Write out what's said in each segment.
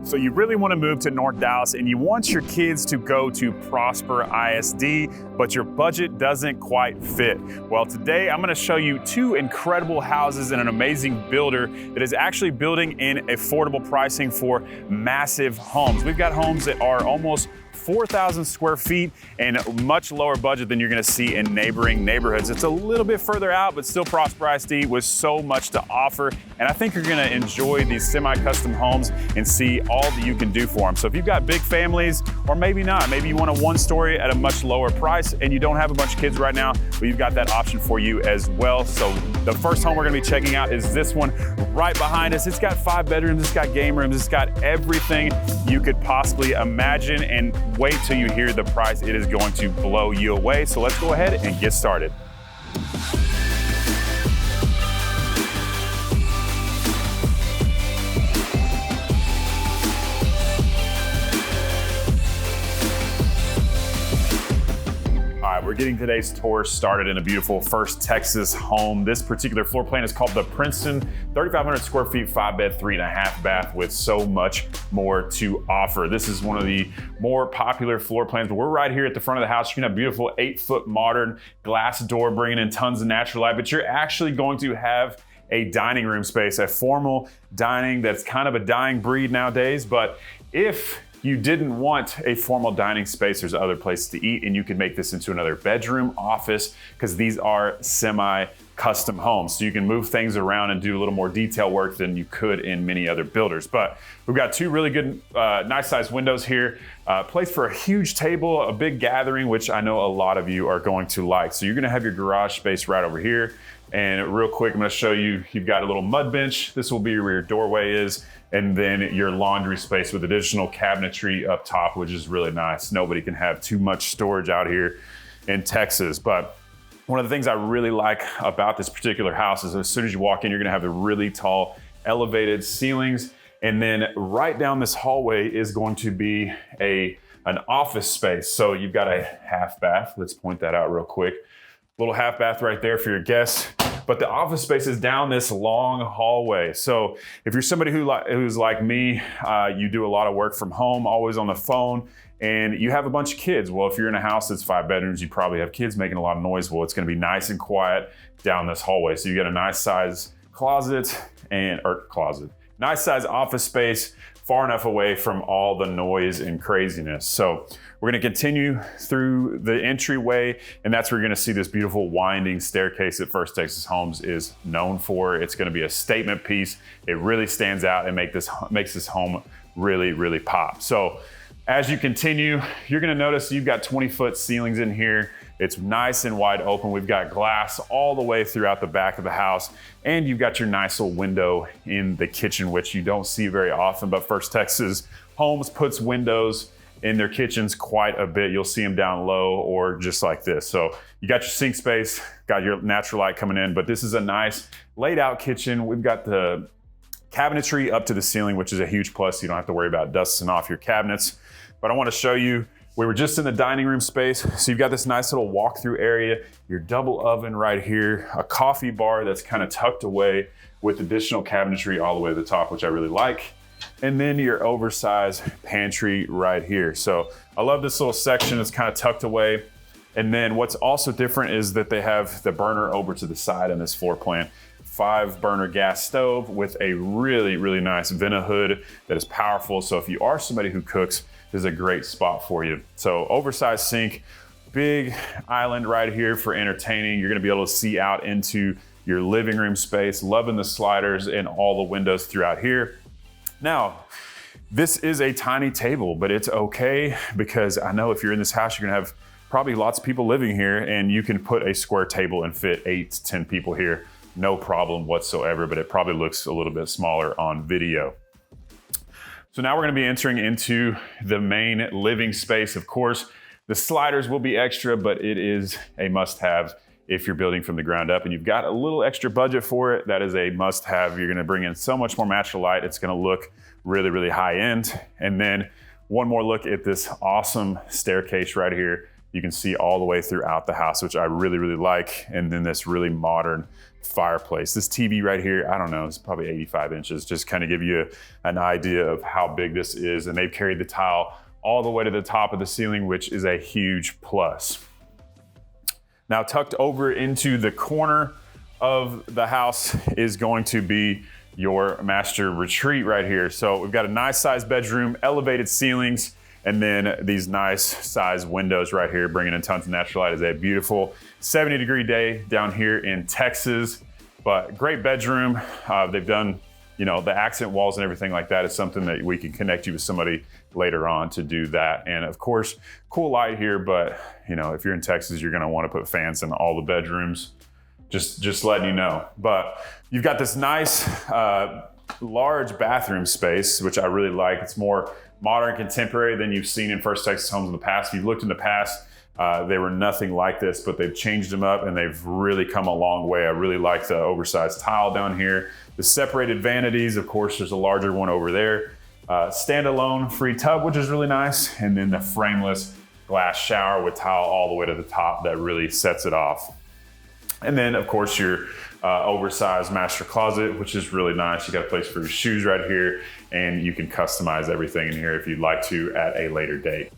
So you really want to move to North Dallas and you want your kids to go to Prosper ISD, but your budget doesn't quite fit. Well, today I'm going to show you two incredible houses and an amazing builder that is actually building in affordable pricing for massive homes. We've got homes that are almost 4,000 square feet and much lower budget than you're gonna see in neighboring neighborhoods. It's a little bit further out, but still Prosper ISD with so much to offer. And I think you're gonna enjoy these semi-custom homes and see all that you can do for them. So if you've got big families, or maybe not, maybe you want a one story at a much lower price and you don't have a bunch of kids right now, but you've got that option for you as well. So the first home we're gonna be checking out is this one right behind us. It's got 5 bedrooms, it's got game rooms, it's got everything you could possibly imagine, and wait till you hear the price. It is going to blow you away. So let's go ahead and get started. We're getting today's tour started in a beautiful Frisco Texas home. This particular floor plan is called the Preston, 3,500 square feet, 5-bed, 3.5 bath with so much more to offer. This is one of the more popular floor plans, but we're right here at the front of the house. You can have beautiful 8-foot modern glass door bringing in tons of natural light, but you're actually going to have a dining room space, a formal dining that's kind of a dying breed nowadays. But if you didn't want a formal dining space, there's other places to eat, and you can make this into another bedroom, office, because these are semi-custom homes. So you can move things around and do a little more detail work than you could in many other builders. But we've got two really good, nice sized windows here. Place for a huge table, a big gathering, which I know a lot of you are going to like. So you're gonna have your garage space right over here. And real quick, I'm gonna show you, you've got a little mud bench. This will be where your doorway is. And then your laundry space with additional cabinetry up top, which is really nice. Nobody can have too much storage out here in Texas. But one of the things I really like about this particular house is as soon as you walk in, you're gonna have the really tall elevated ceilings. And then right down this hallway is going to be an office space. So you've got a half bath. Let's point that out real quick. Little half bath right there for your guests. But the office space is down this long hallway. So if you're somebody who's like me, you do a lot of work from home, always on the phone, and you have a bunch of kids. Well, if you're in a house that's 5 bedrooms, you probably have kids making a lot of noise. Well, it's gonna be nice and quiet down this hallway. So you get a nice size nice size office space, far enough away from all the noise and craziness. So we're gonna continue through the entryway, and that's where you're gonna see this beautiful winding staircase that Frisco Texas Homes is known for. It's gonna be a statement piece. It really stands out and makes this home really, really pop. So as you continue, you're gonna notice you've got 20-foot ceilings in here. It's nice and wide open. We've got glass all the way throughout the back of the house, and you've got your nice little window in the kitchen, which you don't see very often, but Frisco Texas Homes puts windows in their kitchens quite a bit. You'll see them down low or just like this. So you got your sink space, got your natural light coming in, but this is a nice laid out kitchen. We've got the cabinetry up to the ceiling, which is a huge plus. You don't have to worry about dusting off your cabinets. But I want to show you, we were just in the dining room space. So you've got this nice little walk-through area, your double oven right here, a coffee bar that's kind of tucked away with additional cabinetry all the way to the top, which I really like. And then your oversized pantry right here. So I love this little section. It's kind of tucked away. And then what's also different is that they have the burner over to the side in this floor plan. 5-burner gas stove with a really, really nice vent hood that is powerful. So if you are somebody who cooks, this is a great spot for you. So oversized sink, big island right here for entertaining. You're gonna be able to see out into your living room space, loving the sliders and all the windows throughout here. Now, this is a tiny table, but it's okay because I know if you're in this house, you're gonna have probably lots of people living here, and you can put a square table and fit 8 to 10 people here. No problem whatsoever, but it probably looks a little bit smaller on video. So now we're gonna be entering into the main living space. Of course, the sliders will be extra, but it is a must-have if you're building from the ground up and you've got a little extra budget for it. That is a must-have. You're gonna bring in so much more natural light. It's gonna look really, really high-end. And then one more look at this awesome staircase right here. You can see all the way throughout the house, which I really, really like. And then this really modern fireplace. This TV right here, I don't know, it's probably 85 inches, just kind of give you an idea of how big this is. And they've carried the tile all the way to the top of the ceiling, which is a huge plus. Now, tucked over into the corner of the house is going to be your master retreat right here. So we've got a nice sized bedroom, elevated ceilings, and then these nice size windows right here, bringing in tons of natural light. It's a beautiful 70-degree day down here in Texas, but great bedroom. They've done, you know, the accent walls and everything like that is something that we can connect you with somebody later on to do that. And of course, cool light here, but you know, if you're in Texas, you're gonna wanna put fans in all the bedrooms, just letting you know. But you've got this nice, large bathroom space, which I really like. It's more modern, contemporary than you've seen in First Texas homes in the past. If you've looked in the past, they were nothing like this, but they've changed them up and they've really come a long way. I really like the oversized tile down here. The separated vanities, of course, there's a larger one over there. Standalone free tub, which is really nice. And then the frameless glass shower with tile all the way to the top that really sets it off. And then of course your oversized master closet, which is really nice. You got a place for your shoes right here, and you can customize everything in here if you'd like to at a later date.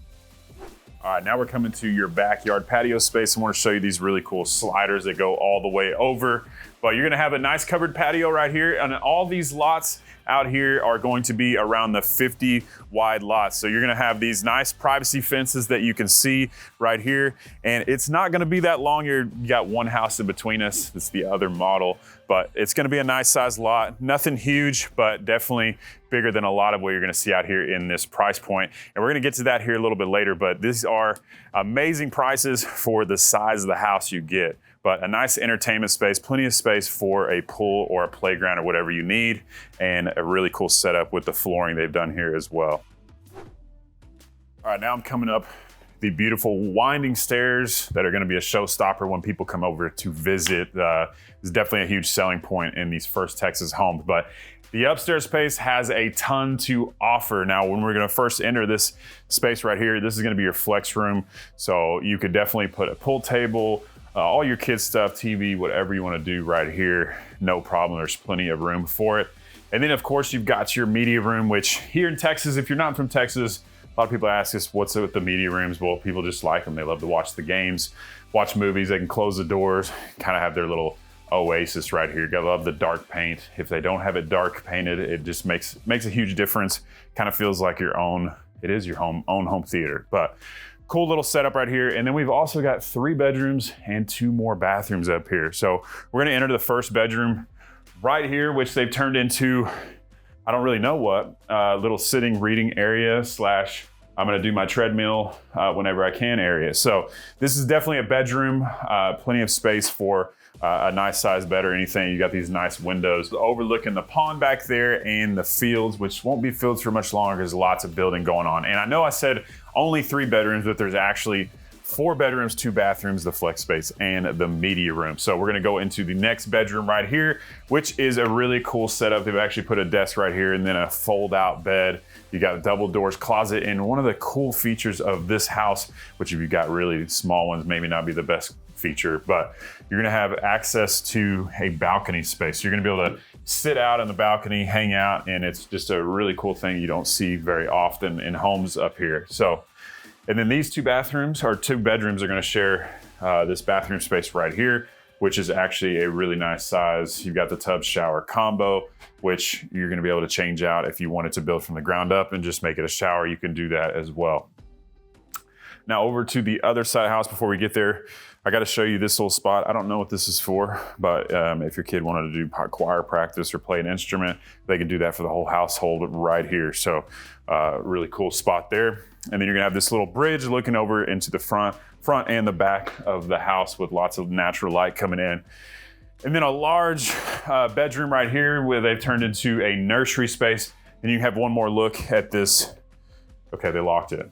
All right, now we're coming to your backyard patio space. I want to show you these really cool sliders that go all the way over. But you're gonna have a nice covered patio right here, and all these lots out here are going to be around the 50 wide lots. So you're gonna have these nice privacy fences that you can see right here. And it's not gonna be that long. You got one house in between us. It's the other model, but it's gonna be a nice sized lot. Nothing huge, but definitely bigger than a lot of what you're gonna see out here in this price point. And we're gonna get to that here a little bit later, but these are amazing prices for the size of the house you get. But a nice entertainment space, plenty of space for a pool or a playground or whatever you need, and a really cool setup with the flooring they've done here as well. All right, now I'm coming up the beautiful winding stairs that are gonna be a showstopper when people come over to visit. It's definitely a huge selling point in these First Texas homes, but the upstairs space has a ton to offer. Now, when we're gonna first enter this space right here, this is gonna be your flex room. So you could definitely put a pool table, all your kids stuff, TV, whatever you want to do right here, no problem. There's plenty of room for it. And then of course you've got your media room, which here in Texas, if you're not from Texas, a lot of people ask us what's it with the media rooms. Well, people just like them. They love to watch the games, watch movies. They can close the doors, kind of have their little oasis right here. You gotta love the dark paint. If they don't have it dark painted, it just makes a huge difference. Kind of feels like your own, it is your own home theater. But cool little setup right here. And then we've also got 3 bedrooms and 2 more bathrooms up here. So we're gonna enter the first bedroom right here, which they've turned into, I don't really know what, little sitting reading area slash I'm gonna do my treadmill whenever I can area. So this is definitely a bedroom, plenty of space for a nice size bed or anything. You got these nice windows overlooking the pond back there and the fields, which won't be fields for much longer. There's lots of building going on. And I know I said only 3 bedrooms, but there's actually 4 bedrooms, 2 bathrooms, the flex space, and the media room. So we're gonna go into the next bedroom right here, which is a really cool setup. They've actually put a desk right here and then a fold out bed. You got a double doors closet. And one of the cool features of this house, which if you got really small ones, maybe not be the best feature, but you're gonna have access to a balcony space. You're gonna be able to sit out on the balcony, hang out, and it's just a really cool thing you don't see very often in homes up here. So, and then these 2 bathrooms or 2 bedrooms are gonna share this bathroom space right here, which is actually a really nice size. You've got the tub shower combo, which you're gonna be able to change out if you wanted to build from the ground up and just make it a shower, you can do that as well. Now over to the other side of the house before we get there, I got to show you this little spot. I don't know what this is for, but if your kid wanted to do choir practice or play an instrument, they can do that for the whole household right here. So really cool spot there. And then you're gonna have this little bridge looking over into the front and the back of the house with lots of natural light coming in. And then a large bedroom right here where they've turned into a nursery space. And you have one more look at this. Okay, they locked it.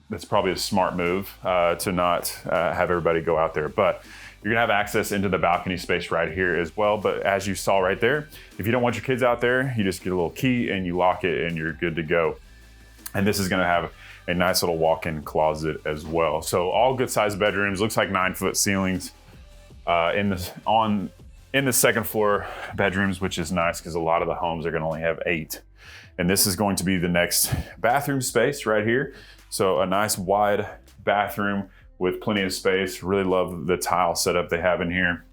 That's probably a smart move to not have everybody go out there, but you're gonna have access into the balcony space right here as well. But as you saw right there, if you don't want your kids out there, you just get a little key and you lock it and you're good to go. And this is gonna have a nice little walk-in closet as well. So all good sized bedrooms, looks like 9-foot ceilings on in the second floor bedrooms, which is nice because a lot of the homes are gonna only have 8. And this is going to be the next bathroom space right here. So a nice wide bathroom with plenty of space. Really love the tile setup they have in here.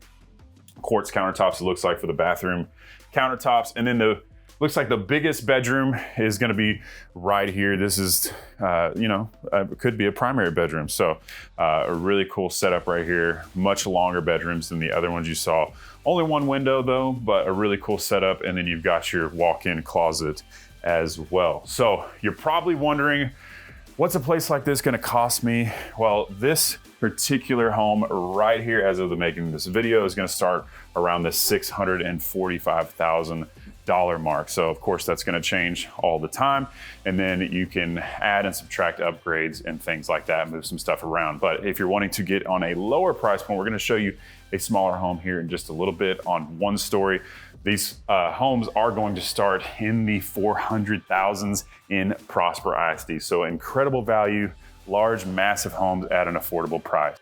Quartz countertops, it looks like, for the bathroom countertops. And then looks like the biggest bedroom is gonna be right here. This is, could be a primary bedroom. So a really cool setup right here. Much longer bedrooms than the other ones you saw. Only one window though, but a really cool setup. And then you've got your walk-in closet as well. So you're probably wondering, what's a place like this gonna cost me? Well, this particular home right here, as of the making of this video, is gonna start around the $645,000 mark. So of course that's gonna change all the time. And then you can add and subtract upgrades and things like that, move some stuff around. But if you're wanting to get on a lower price point, we're gonna show you a smaller home here in just a little bit on 1 story. These homes are going to start in the 400,000s in Prosper ISD. So incredible value, large, massive homes at an affordable price.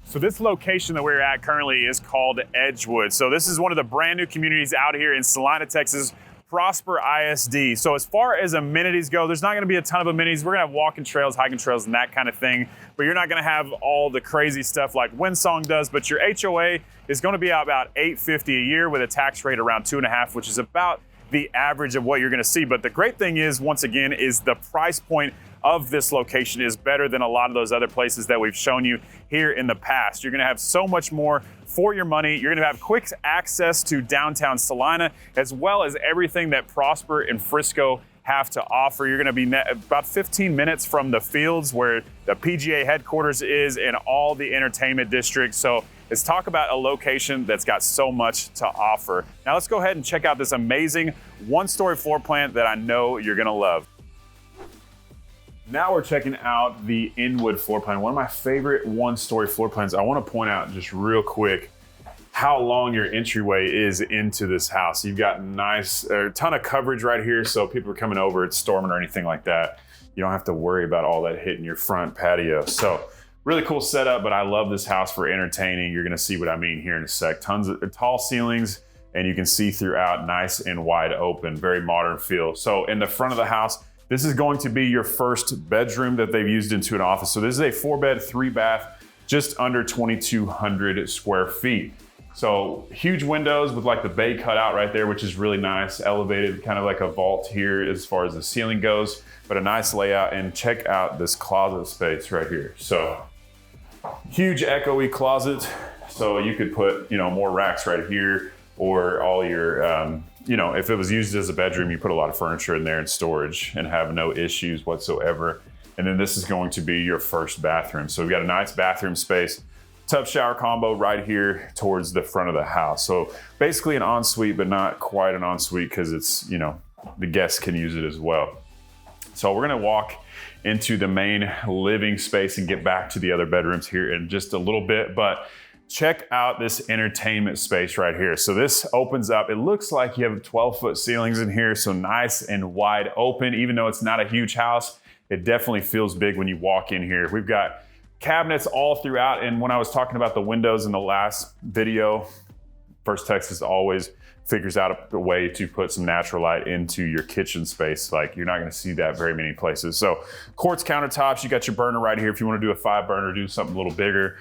So this location that we're at currently is called Edgewood. So this is one of the brand new communities out here in Celina, Texas, Prosper ISD. So as far as amenities go, there's not gonna be a ton of amenities. We're gonna have walking trails, hiking trails, and that kind of thing, but you're not gonna have all the crazy stuff like Windsong does, but your HOA is gonna be about $850 a year with a tax rate around 2.5, which is about the average of what you're gonna see. But the great thing is, once again, is the price point of this location is better than a lot of those other places that we've shown you here in the past. You're gonna have so much more for your money. You're gonna have quick access to downtown Celina, as well as everything that Prosper and Frisco have to offer. You're gonna be about 15 minutes from the fields where the PGA headquarters is and all the entertainment districts. So let's talk about a location that's got so much to offer. Now let's go ahead and check out this amazing 1-story floor plan that I know you're gonna love. Now we're checking out the Inwood floor plan, one of my favorite 1-story floor plans. I want to point out just real quick how long your entryway is into this house. You've got a ton of coverage right here, so people are coming over, it's storming or anything like that. You don't have to worry about all that hitting your front patio. So really cool setup, but I love this house for entertaining. You're gonna see what I mean here in a sec. Tons of tall ceilings, and you can see throughout, nice and wide open, very modern feel. So in the front of the house, this is going to be your first bedroom that they've used into an office. So this is a 4-bed, 3-bath, just under 2,200 square feet. So huge windows with like the bay cut out right there, which is really nice. Elevated, kind of like a vault here as far as the ceiling goes, but a nice layout. And check out this closet space right here. So huge echoey closet. So you could put, more racks right here, or all your, if it was used as a bedroom, you put a lot of furniture in there and storage and have no issues whatsoever. And then this is going to be your first bathroom. So we've got a nice bathroom space, tub shower combo right here towards the front of the house. So basically an ensuite, but not quite an ensuite because it's, the guests can use it as well. So we're gonna walk into the main living space and get back to the other bedrooms here in just a little bit, but check out this entertainment space right here. So this opens up, it looks like you have 12-foot ceilings in here, so nice and wide open. Even though it's not a huge house, it definitely feels big when you walk in here. We've got cabinets all throughout, and when I was talking about the windows in the last video, First Texas always figures out a way to put some natural light into your kitchen space. Like, you're not gonna see that very many places. So quartz countertops, you got your burner right here. If you wanna do a 5-burner, do something a little bigger,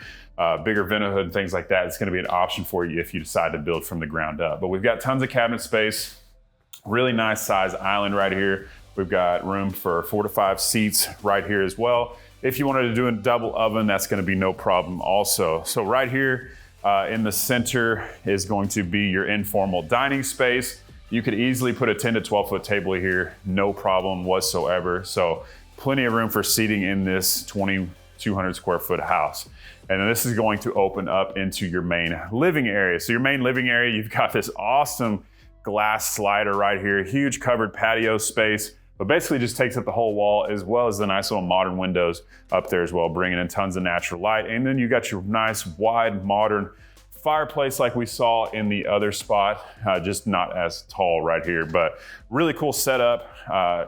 bigger vent hood and things like that, it's gonna be an option for you if you decide to build from the ground up. But we've got tons of cabinet space, really nice size island right here. We've got room for 4 to 5 seats right here as well. If you wanted to do a double oven, that's gonna be no problem also. So right here in the center is going to be your informal dining space. You could easily put a 10 to 12-foot table here, no problem whatsoever. So plenty of room for seating in this 2,200 square foot house. And then this is going to open up into your main living area. So your main living area, you've got this awesome glass slider right here, huge covered patio space, but basically just takes up the whole wall, as well as the nice little modern windows up there as well, bringing in tons of natural light. And then you got your nice wide modern fireplace like we saw in the other spot, just not as tall right here, but really cool setup.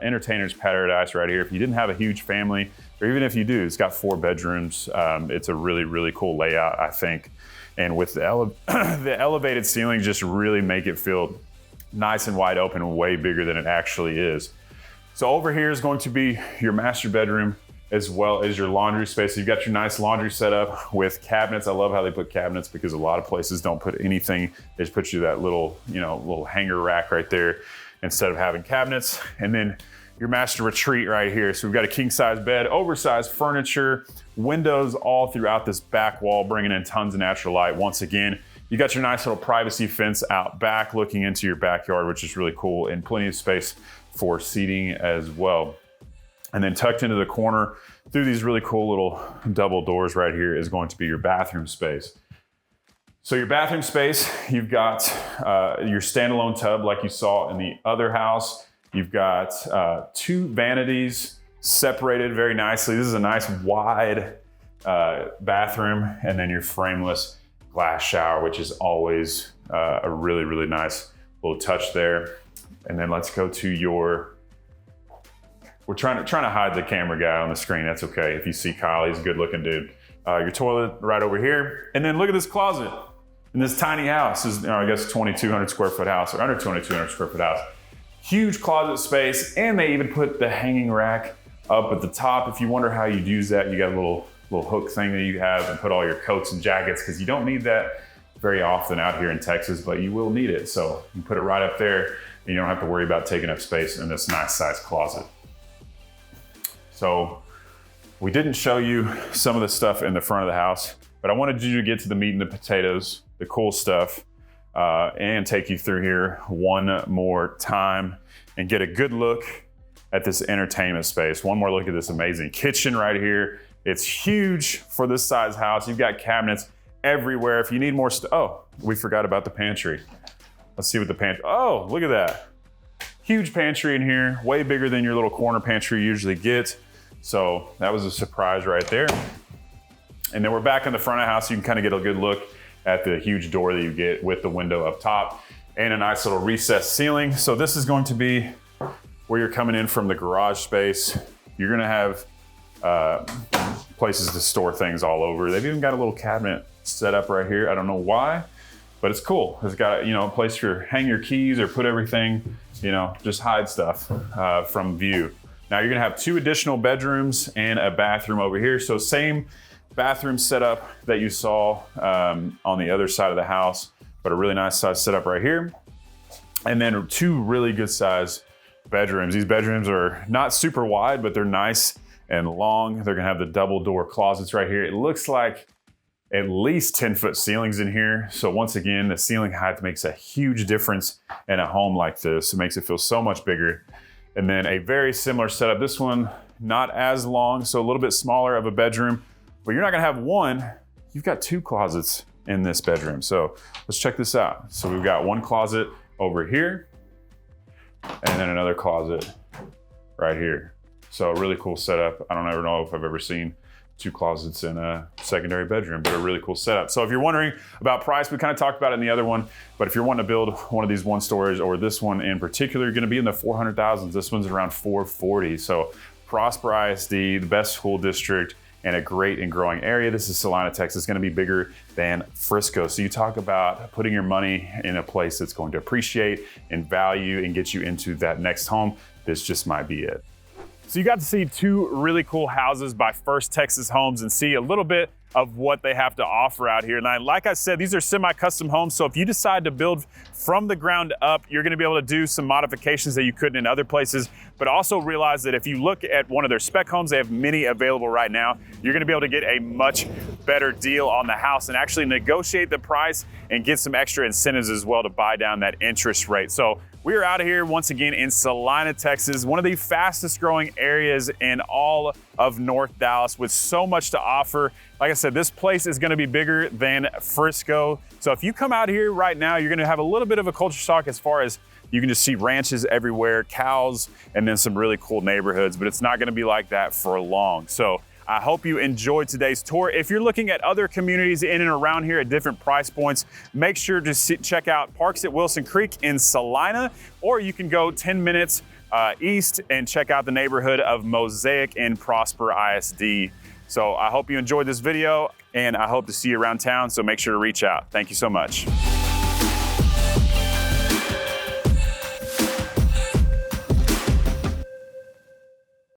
Entertainer's paradise right here. If you didn't have a huge family, or even if you do, it's got 4 bedrooms. It's a really, really cool layout, I think. And with the, the elevated ceiling, just really make it feel nice and wide open and way bigger than it actually is. So over here is going to be your master bedroom as well as your laundry space. So you've got your nice laundry setup with cabinets. I love how they put cabinets because a lot of places don't put anything. They just put you that little, little hanger rack right there instead of having cabinets. And then your master retreat right here. So we've got a king size bed, oversized furniture, windows all throughout this back wall, bringing in tons of natural light. Once again, you got your nice little privacy fence out back looking into your backyard, which is really cool, and plenty of space for seating as well. And then tucked into the corner through these really cool little double doors right here is going to be your bathroom space. So your bathroom space, you've got your standalone tub like you saw in the other house. You've got 2 vanities separated very nicely. This is a nice wide bathroom, and then your frameless glass shower, which is always a really, really nice little touch there. And then let's go to your, we're trying to hide the camera guy on the screen. That's okay. If you see Kyle, he's a good looking dude. Your toilet right over here. And then look at this closet in this tiny house. This is, I guess, 2,200 square foot house, or under 2,200 square foot house. Huge closet space. And they even put the hanging rack up at the top. If you wonder how you'd use that, you got a little hook thing that you have and put all your coats and jackets, because you don't need that very often out here in Texas, but you will need it. So you put it right up there and you don't have to worry about taking up space in this nice size closet. So we didn't show you some of the stuff in the front of the house, but I wanted you to get to the meat and the potatoes, the cool stuff, and take you through here one more time and get a good look at this entertainment space. One more look at this amazing kitchen right here. It's huge for this size house. You've got cabinets everywhere. If you need more stuff, oh, we forgot about the pantry. Let's see what the pantry, oh, look at that. Huge pantry in here, way bigger than your little corner pantry you usually get. So that was a surprise right there. And then we're back in the front of the house. You can kind of get a good look at the huge door that you get with the window up top and a nice little recessed ceiling. So this is going to be where you're coming in from the garage space. You're gonna have places to store things all over. They've even got a little cabinet set up right here. I don't know why, but it's cool. It's got a place for hang your keys or put everything, just hide stuff from view. Now you're gonna have 2 additional bedrooms and a bathroom over here. So same bathroom setup that you saw on the other side of the house, but a really nice size setup right here. And then 2 really good size bedrooms. These bedrooms are not super wide, but they're nice and long. They're gonna have the double door closets right here. It looks like at least 10-foot ceilings in here. So once again, the ceiling height makes a huge difference in a home like this. It makes it feel so much bigger. And then a very similar setup. This one, not as long, so a little bit smaller of a bedroom, but you're not gonna have one, you've got 2 closets in this bedroom. So let's check this out. So we've got 1 closet over here, and then another closet right here. So a really cool setup. I don't ever know if I've ever seen 2 closets in a secondary bedroom, but a really cool setup. So if you're wondering about price, we kind of talked about it in the other one, but if you're wanting to build one of these 1 stories, or this one in particular, you're gonna be in the 400,000s. This one's around 440. So Prosper ISD, the best school district, and a great and growing area. This is Celina, Texas. It's gonna be bigger than Frisco. So you talk about putting your money in a place that's going to appreciate in value and get you into that next home. This just might be it. So you got to see 2 really cool houses by First Texas Homes and see a little bit of what they have to offer out here. And like I said, these are semi-custom homes. So if you decide to build from the ground up, you're gonna be able to do some modifications that you couldn't in other places, but also realize that if you look at one of their spec homes, they have many available right now, you're gonna be able to get a much better deal on the house and actually negotiate the price and get some extra incentives as well to buy down that interest rate. So we are out of here once again in Celina, Texas, one of the fastest growing areas in all of North Dallas with so much to offer. Like I said, this place is gonna be bigger than Frisco. So if you come out here right now, you're gonna have a little bit of a culture shock as far as you can just see ranches everywhere, cows, and then some really cool neighborhoods, but it's not gonna be like that for long. So I hope you enjoyed today's tour. If you're looking at other communities in and around here at different price points, make sure to check out Parks at Wilson Creek in Celina, or you can go 10 minutes east and check out the neighborhood of Mosaic in Prosper ISD. So I hope you enjoyed this video. and I hope to see you around town, so make sure to reach out. Thank you so much.